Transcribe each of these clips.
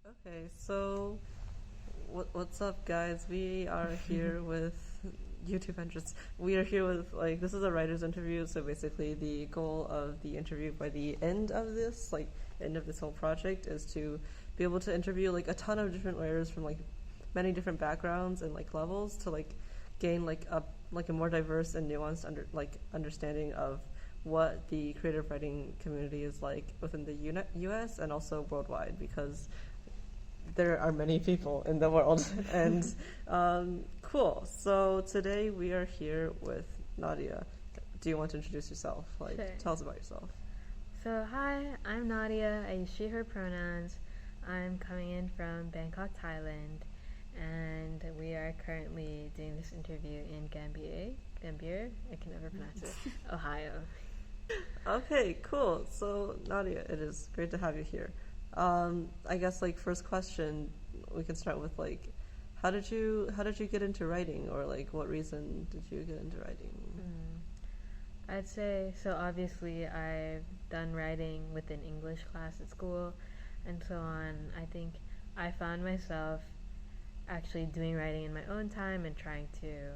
Okay, so what's up, guys? We are here with YouTube entrance. We are here with this is a writer's interview. So basically, the goal of the interview by the end of this, end of this whole project, is to be able to interview a ton of different writers from many different backgrounds and levels to gain a more diverse and nuanced understanding of what the creative writing community is like within the U.S. and also worldwide, because there are many people in the world. And cool. So today we are here with Nadia. Do you want to introduce yourself? Sure. Tell us about yourself. So, hi, I'm Nadia. I use she, her pronouns. I'm coming in from Bangkok, Thailand, and we are currently doing this interview in Gambier, I can never pronounce it, Ohio. Okay, cool. So Nadia, it is great to have you here. I guess first question, we can start with how did you get into writing, or what reason did you get into writing? I'd say, so obviously I've done writing within English class at school and so on. I think I found myself actually doing writing in my own time and trying to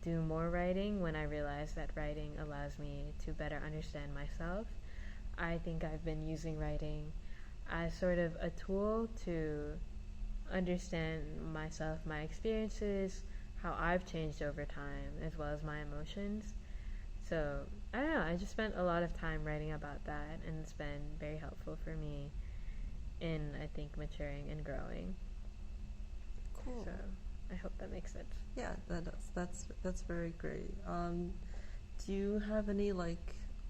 do more writing when I realized that writing allows me to better understand myself. I think I've been using writing as sort of a tool to understand myself, my experiences, how I've changed over time, as well as my emotions. So, I don't know, I just spent a lot of time writing about that, and it's been very helpful for me in, I think, maturing and growing. Cool. So, I hope that makes sense. Yeah, that does. That's very great. Do you have any I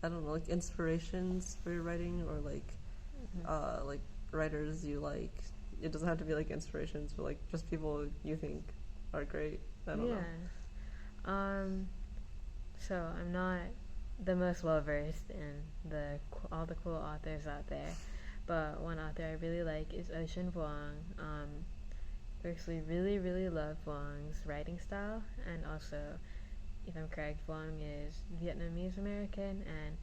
don't know, inspirations for your writing, or writers you like? It doesn't have to be inspirations, but just people you think are great. I don't know. So I'm not the most well versed in all the cool authors out there, but one author I really like is Ocean Vuong. Firstly, really love Vuong's writing style, and also, if I'm correct, Vuong is Vietnamese American, and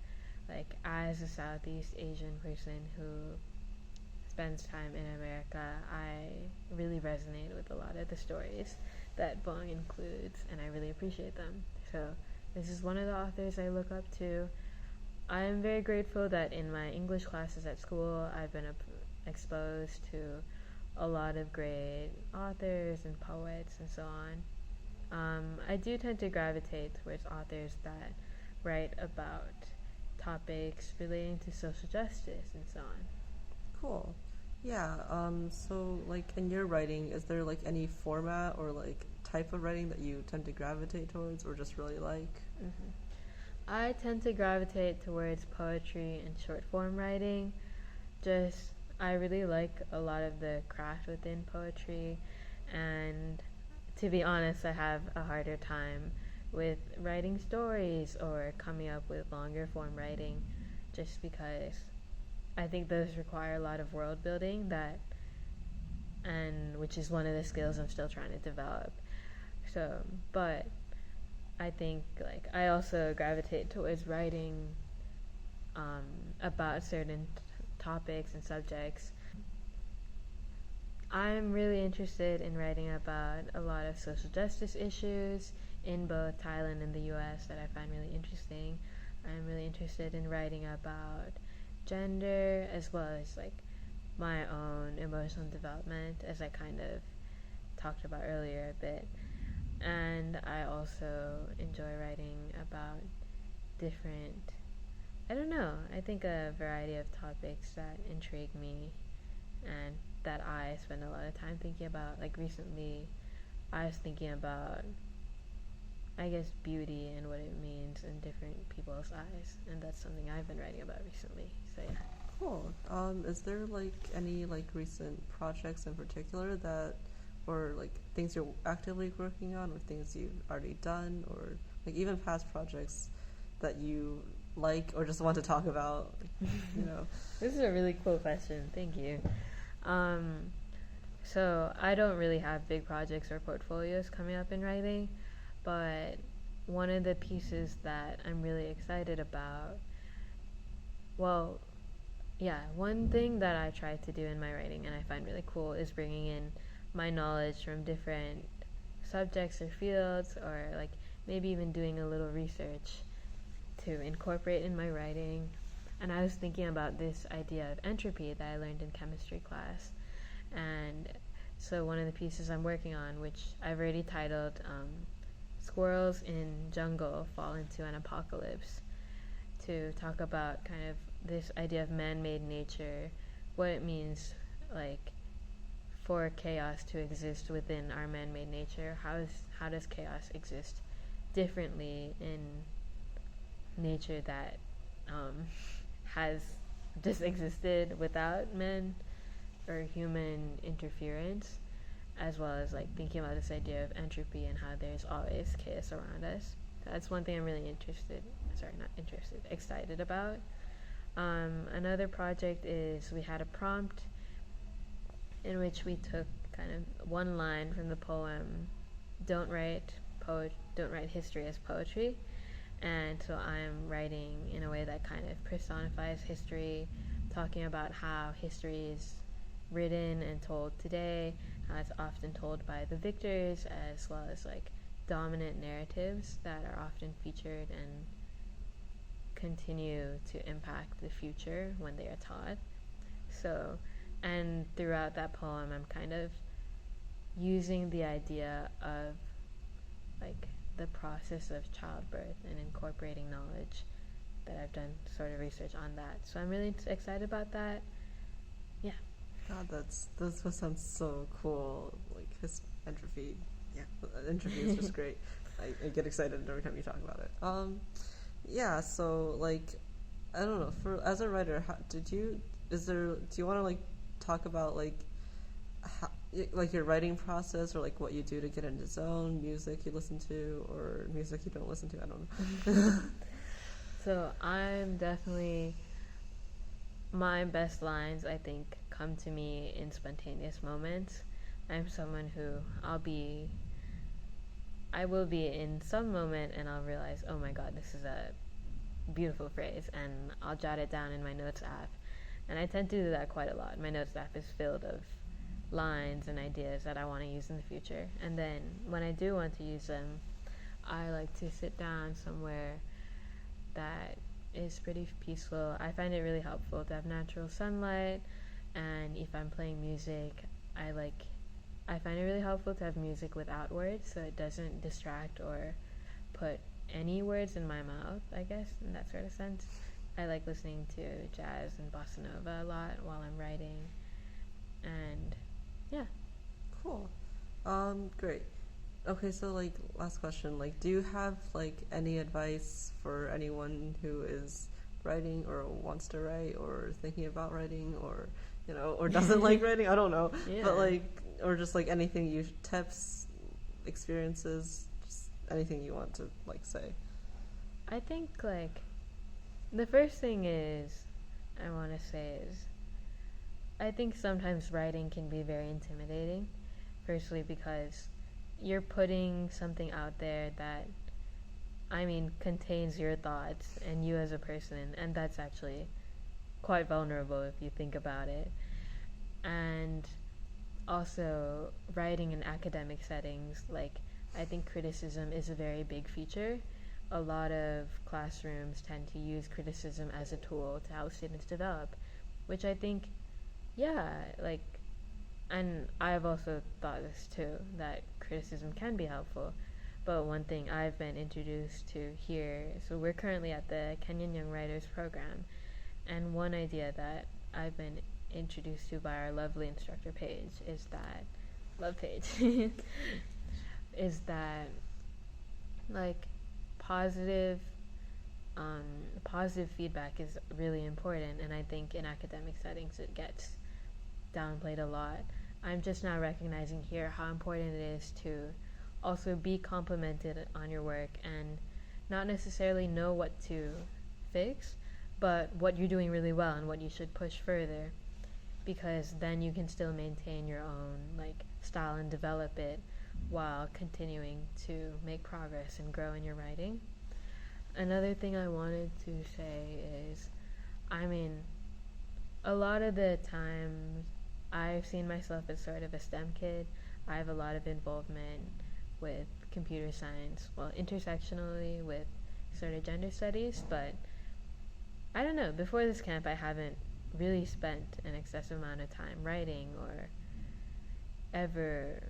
as a Southeast Asian person who spends time in America, I really resonate with a lot of the stories that Vuong includes, and I really appreciate them. So this is one of the authors I look up to. I am very grateful that in my English classes at school, I've been exposed to a lot of great authors and poets and so on. I do tend to gravitate towards authors that write about topics relating to social justice and so on. Cool. Yeah. So in your writing, is there any format or type of writing that you tend to gravitate towards, or just really like? I tend to gravitate towards poetry and short form writing. I really like a lot of the craft within poetry, and to be honest, I have a harder time with writing stories or coming up with longer form writing, just because I think those require a lot of world building, which is one of the skills I'm still trying to develop. So, but I think I also gravitate towards writing about certain topics and subjects. I'm really interested in writing about a lot of social justice issues in both Thailand and the US that I find really interesting. I'm really interested in writing about gender, as well as my own emotional development, as I kind of talked about earlier a bit. And I also enjoy writing about different, I don't know, I think a variety of topics that intrigue me and that I spend a lot of time thinking about. Recently, I was thinking about, I guess, beauty and what it means in different people's eyes, and that's something I've been writing about recently. So yeah. Cool. Is there any recent projects in particular that, or things you're actively working on, or things you've already done, or even past projects that you like or just want to talk about? This is a really cool question. Thank you. So I don't really have big projects or portfolios coming up in writing, but one of the pieces that I'm really excited about, well, yeah, one thing that I try to do in my writing and I find really cool is bringing in my knowledge from different subjects or fields, or like maybe even doing a little research to incorporate in my writing. And I was thinking about this idea of entropy that I learned in chemistry class. And so one of the pieces I'm working on, which I've already titled Squirrels in Jungle Fall into an Apocalypse, to talk about kind of this idea of man-made nature, what it means like for chaos to exist within our man-made nature. How does chaos exist differently in nature that has just existed without men or human interference, as well as like thinking about this idea of entropy and how there's always chaos around us. That's one thing I'm really excited about. Another project is we had a prompt in which we took kind of one line from the poem don't write history as poetry, and so I'm writing in a way that kind of personifies history, talking about how history is written and told today, how it's often told by the victors, as well as like dominant narratives that are often featured and continue to impact the future when they are taught. So, and throughout that poem, I'm kind of using the idea of like the process of childbirth and incorporating knowledge that I've done sort of research on that. So I'm really excited about that. Yeah. God, that sounds so cool. Like his entropy. Yeah, entropy is just great. I get excited every time you talk about it. Yeah. So like, I don't know. For as a writer, do you want to like talk about like how, like your writing process, or like what you do to get into zone, music you listen to or music you don't listen to? I don't know. So I'm definitely, my best lines I think come to me in spontaneous moments. I'm someone who I will be in some moment and I'll realize, oh my god, this is a beautiful phrase, and I'll jot it down in my notes app. And I tend to do that quite a lot. My notes app is filled of lines and ideas that I want to use in the future. And then when I do want to use them, I like to sit down somewhere that is pretty peaceful. I find it really helpful to have natural sunlight, and if I'm playing music, I find it really helpful to have music without words, so it doesn't distract or put any words in my mouth, I guess, in that sort of sense. I like listening to jazz and bossa nova a lot while I'm writing, and yeah. Cool. Great. Okay, so like last question, like do you have like any advice for anyone who is writing or wants to write or thinking about writing, or or doesn't like writing? I don't know. Yeah. But like, or just like anything tips, experiences, just anything you want to like say. I think like the first thing I want to say is I think sometimes writing can be very intimidating. Firstly, because you're putting something out there that, contains your thoughts and you as a person, and that's actually quite vulnerable if you think about it. And also, writing in academic settings, like, I think criticism is a very big feature. A lot of classrooms tend to use criticism as a tool to help students develop, which I think, yeah, like, and I've also thought this too, that criticism can be helpful. But one thing I've been introduced to here, so we're currently at the Kenyan Young Writers Program, and one idea that I've been introduced to by our lovely instructor Paige is that, love Paige, is that, like, positive feedback is really important, and I think in academic settings it gets downplayed a lot. I'm just now recognizing here how important it is to also be complimented on your work and not necessarily know what to fix, but what you're doing really well and what you should push further, because then you can still maintain your own like style and develop it while continuing to make progress and grow in your writing. Another thing I wanted to say is, a lot of the times I've seen myself as sort of a STEM kid. I have a lot of involvement with computer science, well, intersectionally with sort of gender studies, but I don't know, before this camp I haven't really spent an excessive amount of time writing or ever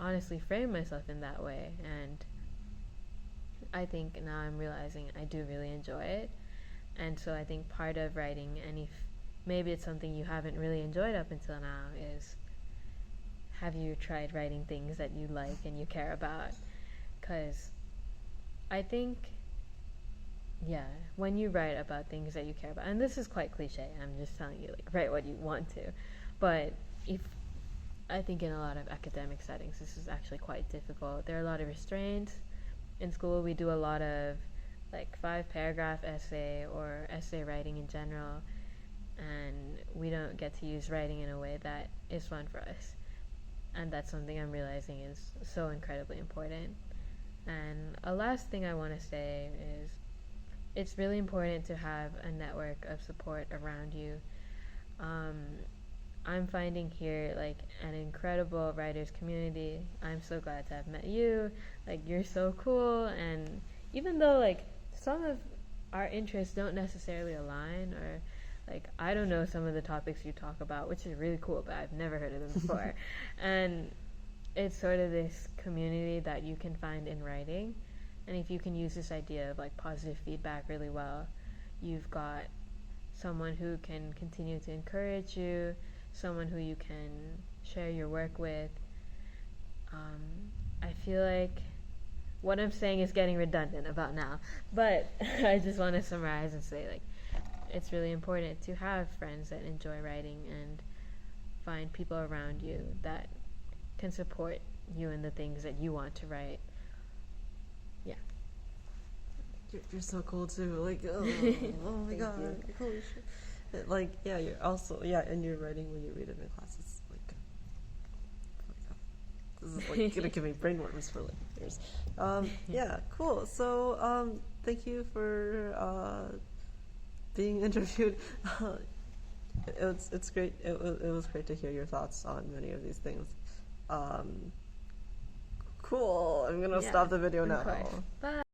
honestly framed myself in that way, and I think now I'm realizing I do really enjoy it. And so I think part of writing, and if maybe it's something you haven't really enjoyed up until now, is have you tried writing things that you like and you care about? Because I think, yeah, when you write about things that you care about, and this is quite cliche, I'm just telling you, like, write what you want to, but if I think in a lot of academic settings this is actually quite difficult. There are a lot of restraints. In school we do a lot of like 5-paragraph essay or essay writing in general, and we don't get to use writing in a way that is fun for us, and that's something I'm realizing is so incredibly important. And a last thing I want to say is it's really important to have a network of support around you. I'm finding here like an incredible writers community. I'm so glad to have met you. Like, you're so cool, and even though like some of our interests don't necessarily align, or like I don't know some of the topics you talk about, which is really cool, but I've never heard of them before. And it's sort of this community that you can find in writing, and if you can use this idea of like positive feedback really well, you've got someone who can continue to encourage you, someone who you can share your work with. I feel like what I'm saying is getting redundant about now, but I just want to summarize and say, like, it's really important to have friends that enjoy writing and find people around you that can support you in the things that you want to write. Yeah. You're so cool too. Like, oh my god, you. holy shit. Like, yeah, you're also, yeah, and you're writing when you read it in class. It's like, oh my god, this is like gonna give me brainworms for like years. Yeah, cool. So, thank you for being interviewed. It's great. It was great to hear your thoughts on many of these things. Cool. I'm gonna stop the video now. Bye.